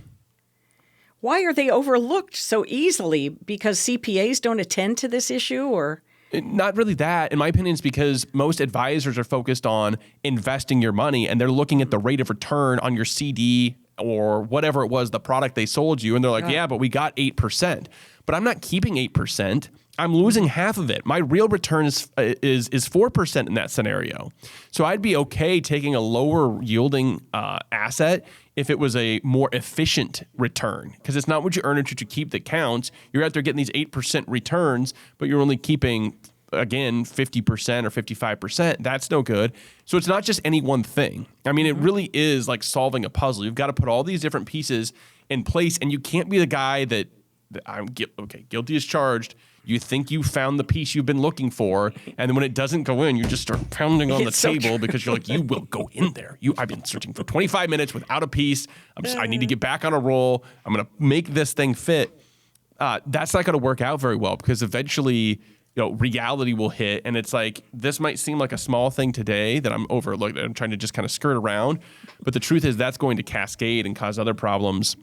Why are they overlooked so easily? Because CPAs don't attend to this issue, or? Not really that. In my opinion, it's because most advisors are focused on investing your money and they're looking at the rate of return on your CD or whatever it was, the product they sold you. And they're like, yeah, but we got 8%. But I'm not keeping 8%. I'm losing half of it. My real return is 4% in that scenario. So I'd be okay taking a lower yielding asset if it was a more efficient return, because it's not what you earn, it's what you keep that counts. You're out there getting these 8% returns, but you're only keeping, again, 50% or 55%. That's no good. So it's not just any one thing. I mean, it really is like solving a puzzle. You've got to put all these different pieces in place, and you can't be the guy that guilty as charged. You think you found the piece you've been looking for, and then when it doesn't go in, you just start pounding on the table because you're like, you will go in there. I've been searching for 25 minutes without a piece. I need to get back on a roll. I'm going to make this thing fit. That's not going to work out very well because eventually, reality will hit, and it's like, this might seem like a small thing today that I'm overlooking. I'm trying to just kind of skirt around, but the truth is that's going to cascade and cause other problems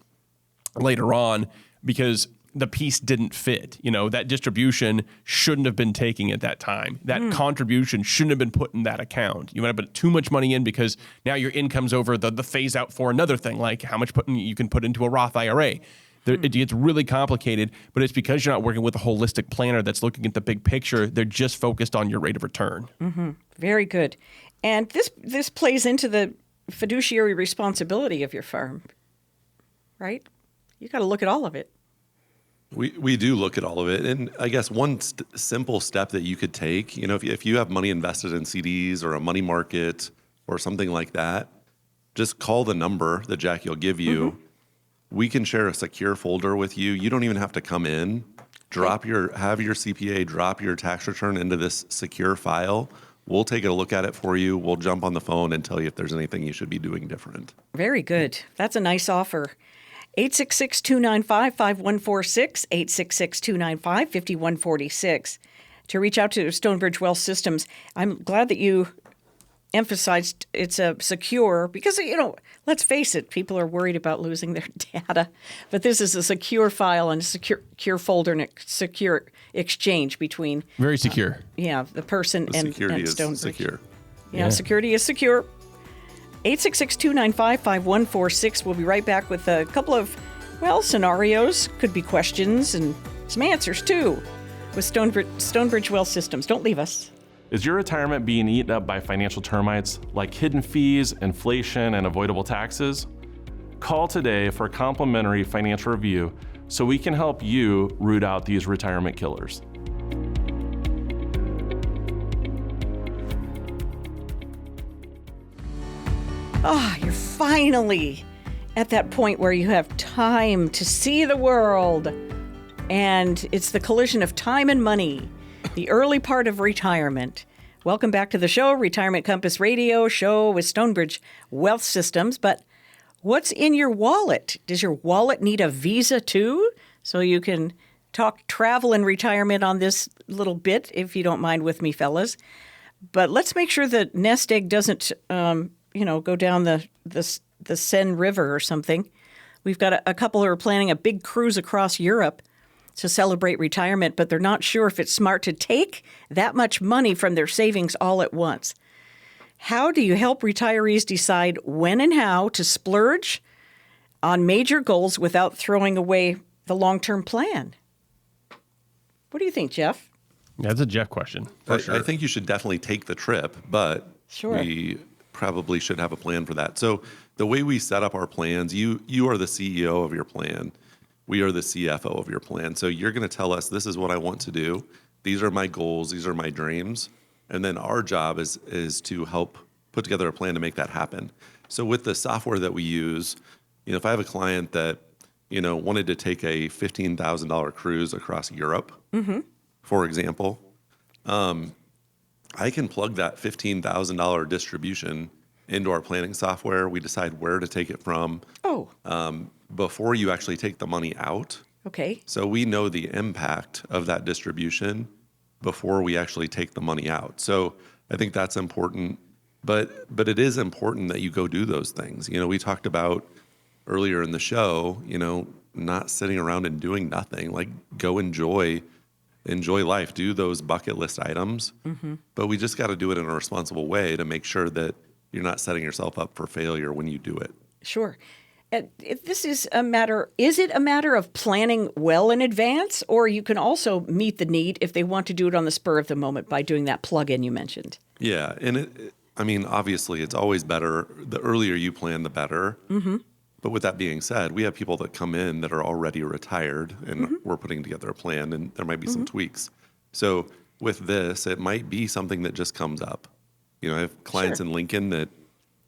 later on because the piece didn't fit. That distribution shouldn't have been taking at that time. That contribution shouldn't have been put in that account. You might have put too much money in because now your income's over the phase out for another thing, like how much you can put into a Roth IRA. It gets really complicated, but it's because you're not working with a holistic planner that's looking at the big picture. They're just focused on your rate of return. Mm-hmm. Very good. And this plays into the fiduciary responsibility of your firm, right? You got to look at all of it. We do look at all of it. And I guess one simple step that you could take, if you have money invested in CDs or a money market or something like that, just call the number that Jackie will give you. Mm-hmm. We can share a secure folder with you. You don't even have to come in. Have your CPA drop your tax return into this secure file. We'll take a look at it for you. We'll jump on the phone and tell you if there's anything you should be doing different. Very good. That's a nice offer. 866-295-5146, 866-295-5146. To reach out to Stonebridge Wealth Systems, I'm glad that you emphasized it's a secure, because, let's face it, people are worried about losing their data. But this is a secure file and a secure folder and a secure exchange between... Very secure. The person and Stonebridge. Security is secure. Yeah, security is secure. 866-295-5146. We'll be right back with a couple of, scenarios. Could be questions and some answers, too, with Stonebridge Wealth Systems. Don't leave us. Is your retirement being eaten up by financial termites like hidden fees, inflation, and avoidable taxes? Call today for a complimentary financial review so we can help you root out these retirement killers. You're finally at that point where you have time to see the world. And it's the collision of time and money, the early part of retirement. Welcome back to the show, Retirement Compass Radio show with Stonebridge Wealth Systems. But what's in your wallet? Does your wallet need a visa too? So you can talk travel and retirement on this little bit, if you don't mind with me, fellas. But let's make sure that nest egg doesn't... go down the Seine River or something. We've got a couple who are planning a big cruise across Europe to celebrate retirement, but they're not sure if it's smart to take that much money from their savings all at once. How do you help retirees decide when and how to splurge on major goals without throwing away the long-term plan? What do you think, Jeff? That's a Jeff question. I think you should definitely take the trip, but Sure. we probably should have a plan for that. So the way we set up our plans, you are the CEO of your plan. We are the CFO of your plan. So you're going to tell us, this is what I want to do. These are my goals. These are my dreams. And then our job is to help put together a plan to make that happen. So with the software that we use, if I have a client that, wanted to take a $15,000 cruise across Europe, for example, I can plug that $15,000 distribution into our planning software. We decide where to take it from. Before you actually take the money out. Okay. So we know the impact of that distribution before we actually take the money out. So I think that's important, but it is important that you go do those things. We talked about earlier in the show, not sitting around and doing nothing. Like, go enjoy life, do those bucket list items. But we just got to do it in a responsible way to make sure that you're not setting yourself up for failure when you do it. Sure. This is it a matter of planning well in advance, or you can also meet the need if they want to do it on the spur of the moment by doing that plug-in you mentioned? Yeah. And obviously it's always better. The earlier you plan, the better. But with that being said, we have people that come in that are already retired and we're putting together a plan, and there might be some tweaks. So with this, it might be something that just comes up. I have clients in Lincoln that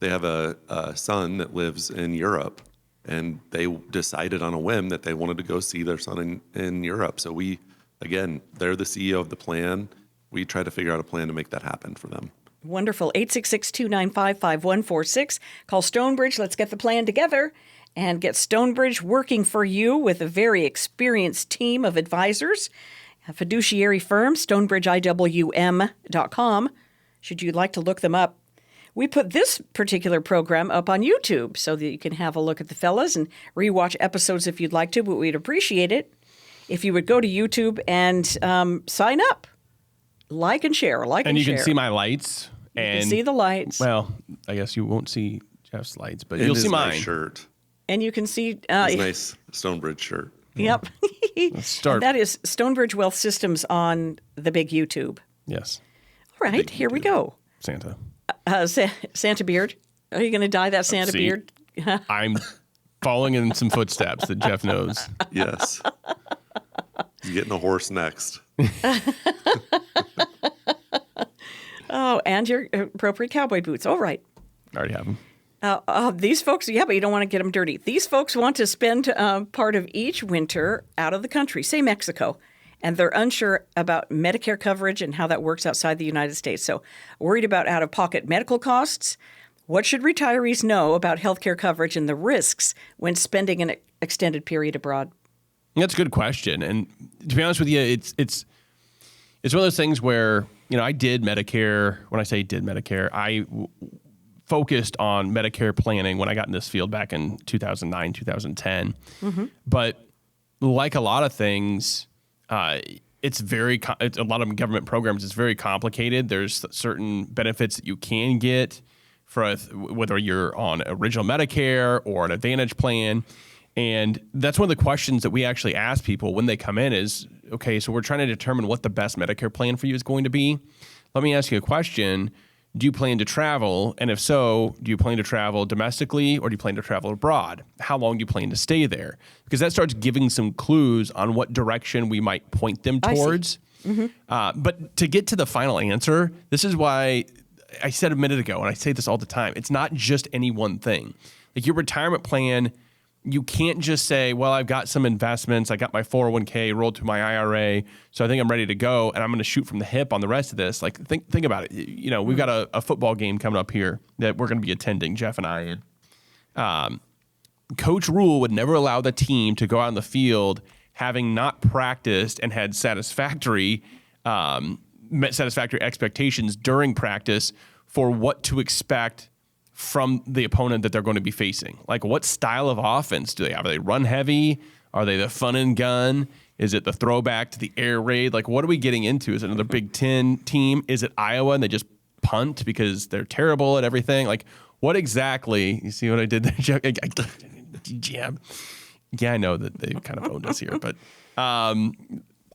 they have a son that lives in Europe, and they decided on a whim that they wanted to go see their son in Europe. So they're the CEO of the plan. We try to figure out a plan to make that happen for them. Wonderful. 866-295-5146. Call Stonebridge. Let's get the plan together and get Stonebridge working for you with a very experienced team of advisors. A fiduciary firm, StonebridgeIWM.com, should you like to look them up. We put this particular program up on YouTube so that you can have a look at the fellas and rewatch episodes if you'd like to, but we'd appreciate it if you would go to YouTube and sign up. Like and share, and you can see my lights. You can see the lights. Well, I guess you won't see Jeff's lights, but And you'll his see mine. nice shirt. And you can see... His nice Stonebridge shirt. Yep. Let's start. And that is Stonebridge Wealth Systems on the big YouTube. Yes. All right, here we go. Santa. Santa beard. Are you going to dye that Santa beard? I'm following in some footsteps that Jeff knows. Yes. He's getting a horse next. Oh, and your appropriate cowboy boots. All right. I already have them. These folks, but you don't want to get them dirty. These folks want to spend part of each winter out of the country, say Mexico, and they're unsure about Medicare coverage and how that works outside the United States. So worried about out-of-pocket medical costs. What should retirees know about healthcare coverage and the risks when spending an extended period abroad? That's a good question. And to be honest with you, it's one of those things where, I did Medicare. When I say did Medicare, I focused on Medicare planning when I got in this field back in 2009, 2010. But like a lot of things, it's a lot of government programs. It's very complicated. There's certain benefits that you can get for whether you're on original Medicare or an Advantage plan. And that's one of the questions that we actually ask people when they come in is, okay, so we're trying to determine what the best Medicare plan for you is going to be. Let me ask you a question. Do you plan to travel? And if so, do you plan to travel domestically or do you plan to travel abroad? How long do you plan to stay there? Because that starts giving some clues on what direction we might point them towards. But to get to the final answer, this is why I said a minute ago, and I say this all the time, it's not just any one thing. Like your retirement plan, you can't just say, well, I've got some investments. I got my 401k rolled to my IRA, so I think I'm ready to go, and I'm going to shoot from the hip on the rest of this. Like, think about it. We've got a football game coming up here that we're going to be attending, Jeff and I. And Coach Rule would never allow the team to go out on the field having not practiced and had satisfactory expectations during practice for what to expect from the opponent that they're going to be facing. Like, what style of offense do they have? Are they run heavy? Are they the fun and gun? Is it the throwback to the air raid? Like, what are we getting into? Is it another Big Ten team? Is it Iowa and they just punt because they're terrible at everything? Like, what exactly? You see what I did there? Jab. Yeah, I know that they kind of owned us here, but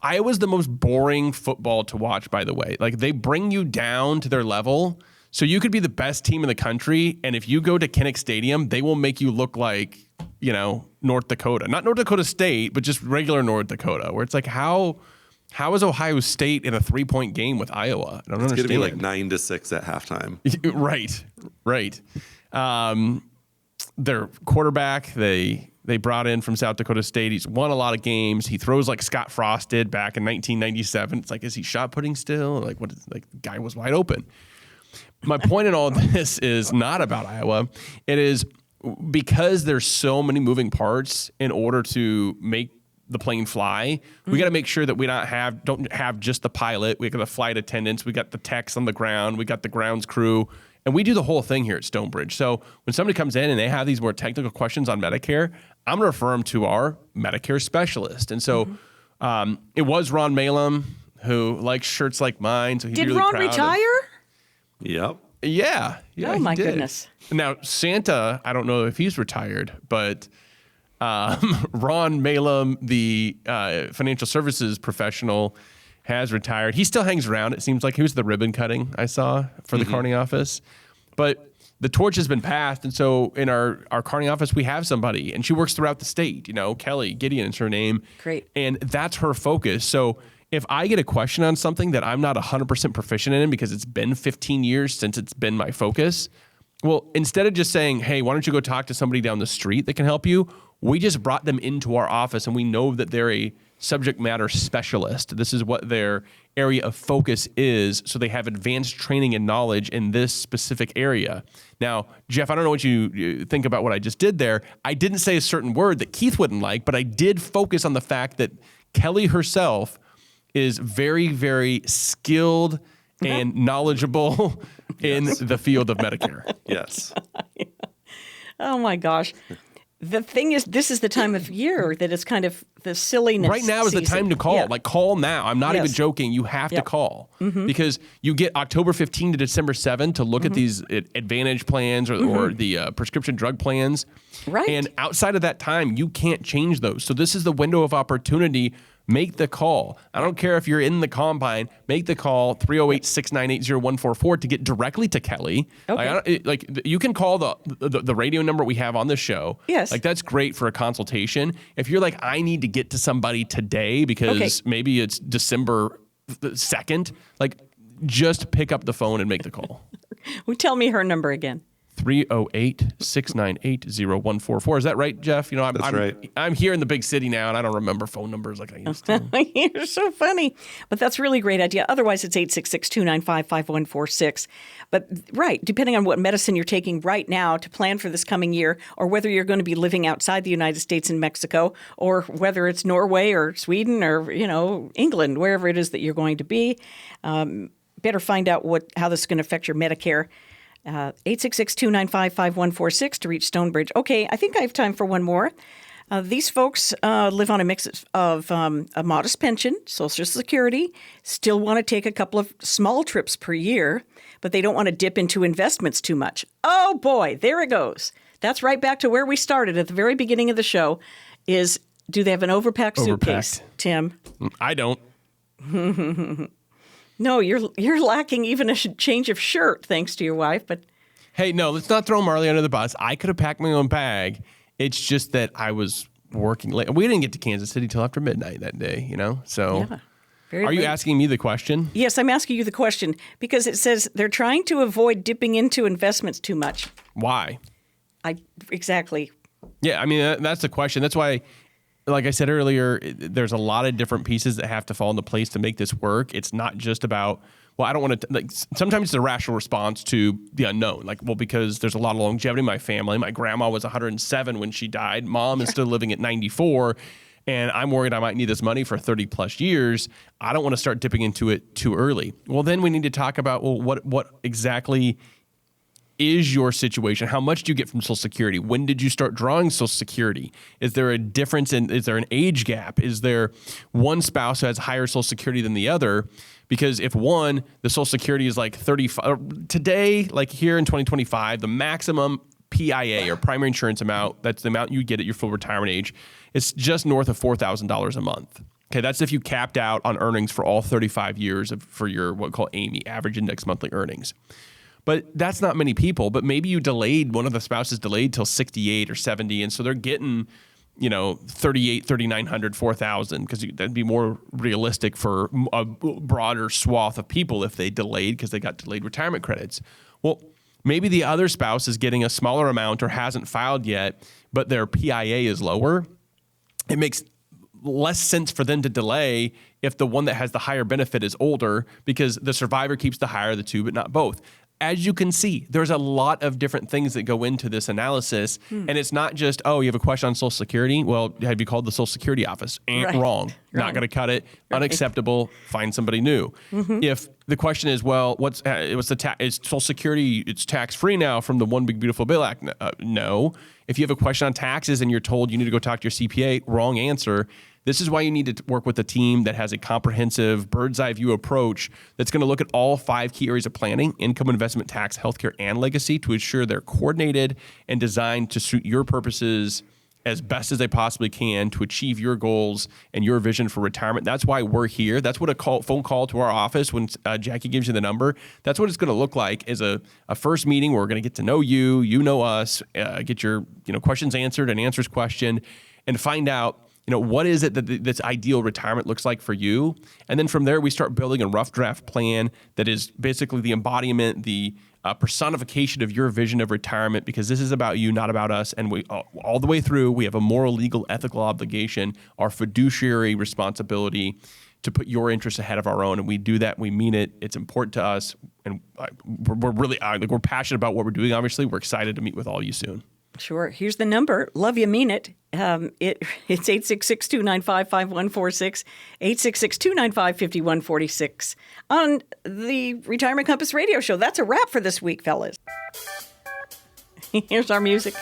Iowa's the most boring football to watch, by the way. Like, they bring you down to their level, so you could be the best team in the country, and if you go to Kinnick Stadium, they will make you look like, North Dakota. Not North Dakota State, but just regular North Dakota, where it's like, how is Ohio State in a 3-point game with Iowa? I don't understand. It's going to be like 9-6 at halftime. Right. Their quarterback, they brought in from South Dakota State. He's won a lot of games. He throws like Scott Frost did back in 1997. It's like, is he shot putting still? Like, what? The guy was wide open. My point in all this is not about Iowa. It is because there's so many moving parts in order to make the plane fly. We got to make sure that we don't have just the pilot. We got the flight attendants. We got the techs on the ground. We got the grounds crew. And we do the whole thing here at Stonebridge. So when somebody comes in and they have these more technical questions on Medicare, I'm going to refer them to our Medicare specialist. And so it was Ron Malum, who likes shirts like mine. So he's Did really Ron proud retire? Yep. Yeah. Oh, my goodness. Now, Santa, I don't know if he's retired, but Ron Malum, the financial services professional, has retired. He still hangs around. It seems like he was the ribbon cutting I saw for the Carney office. But the torch has been passed. And so in our Carney office, we have somebody, and she works throughout the state. Kelly Gideon is her name. Great. And that's her focus. So if I get a question on something that I'm not 100% proficient in because it's been 15 years since it's been my focus, well, instead of just saying, hey, why don't you go talk to somebody down the street that can help you, we just brought them into our office, and we know that they're a subject matter specialist. This is what their area of focus is, so they have advanced training and knowledge in this specific area. Now, Jeff, I don't know what you think about what I just did there. I didn't say a certain word that Keith wouldn't like, but I did focus on the fact that Kelly herself is very, very skilled and knowledginable in the field of Medicare. Yes. Oh, my gosh. The thing is, this is the time of year that is kind of the silliness. Right now is the time to call. Yeah. Like, call now. I'm not even joking. You have to call because you get October 15 to December 7 to look at these Advantage plans or the prescription drug plans. Right. And outside of that time, you can't change those. So this is the window of opportunity. Make the call. I don't care if you're in the combine. Make the call, 308-698-0144 to get directly to Kelly. Okay. You can call the radio number we have on the show. Yes. Like, that's great for a consultation. If you're like, I need to get to somebody today because maybe it's December 2nd, like, just pick up the phone and make the call. Well, tell me her number again. 308-698-0144. Is that right, Jeff? That's right. I'm here in the big city now, and I don't remember phone numbers like I used to. You're so funny. But that's a really great idea. Otherwise, it's 866-295-5146. But, right, depending on what medicine you're taking right now to plan for this coming year, or whether you're going to be living outside the United States and Mexico, or whether it's Norway or Sweden or, England, wherever it is that you're going to be, better find out how this is going to affect your Medicare. 866-295-5146 to reach Stonebridge. Okay, I think I have time for one more. These folks live on a mix of a modest pension, Social Security, still want to take a couple of small trips per year, but they don't want to dip into investments too much. Oh, boy, there it goes. That's right back to where we started at the very beginning of the show, is do they have an overpacked suitcase, Tim? I don't. No, you're lacking even a change of shirt, thanks to your wife. But hey, no, let's not throw Marley under the bus. I could have packed my own bag. It's just that I was working late. We didn't get to Kansas City till after midnight that day, So, are you asking me the question? Yes, I'm asking you the question because it says they're trying to avoid dipping into investments too much. Why? Exactly. Yeah, I mean, that's the question. That's why, like I said earlier, there's a lot of different pieces that have to fall into place to make this work. It's not just about, I don't want to, sometimes it's a rational response to the unknown. Because there's a lot of longevity in my family. My grandma was 107 when she died. Mom is still living at 94. And I'm worried I might need this money for 30 plus years. I don't want to start dipping into it too early. Well, then we need to talk about, what exactly is your situation? How much do you get from Social Security? When did you start drawing Social Security? Is there a difference is there an age gap? Is there one spouse who has higher Social Security than the other? Because if the Social Security is like 35, today, like here in 2025, the maximum PIA or primary insurance amount, that's the amount you get at your full retirement age, it's just north of $4,000 a month. Okay, that's if you capped out on earnings for all 35 years for your what we call AMI, average index monthly earnings. But that's not many people, but maybe you delayed, one of the spouses delayed till 68 or 70, and so they're getting, 38, 3,900, 4,000, because that'd be more realistic for a broader swath of people if they delayed because they got delayed retirement credits. Well, maybe the other spouse is getting a smaller amount or hasn't filed yet, but their PIA is lower. It makes less sense for them to delay if the one that has the higher benefit is older, because the survivor keeps the higher of the two, but not both. As you can see, there's a lot of different things that go into this analysis. And it's not just, you have a question on Social Security? Well, have you called the Social Security office? Wrong. Not going to cut it. Right. Unacceptable. Find somebody new. If the question is, well, what's the is Social Security, it's tax-free now from the One Big Beautiful Bill Act? No. If you have a question on taxes and you're told you need to go talk to your CPA, wrong answer. This is why you need to work with a team that has a comprehensive bird's eye view approach that's going to look at all 5 key areas of planning: income, investment, tax, healthcare, and legacy, to ensure they're coordinated and designed to suit your purposes as best as they possibly can to achieve your goals and your vision for retirement. That's why we're here. That's what phone call to our office when Jackie gives you the number, that's what it's going to look like, is a first meeting where we're going to get to know you, you know us, get your questions answered and answers questioned, and find out what is it that this ideal retirement looks like for you? And then from there, we start building a rough draft plan that is basically the embodiment, the personification of your vision of retirement, because this is about you, not about us. And we all the way through, we have a moral, legal, ethical obligation, our fiduciary responsibility to put your interests ahead of our own. And we do that. We mean it. It's important to us. And we're really we're passionate about what we're doing. Obviously, we're excited to meet with all you soon. Sure. Here's the number. Love you, mean it. It's 866-295-5146, 866-295-5146 on the Retirement Compass radio show. That's a wrap for this week, fellas. Here's our music.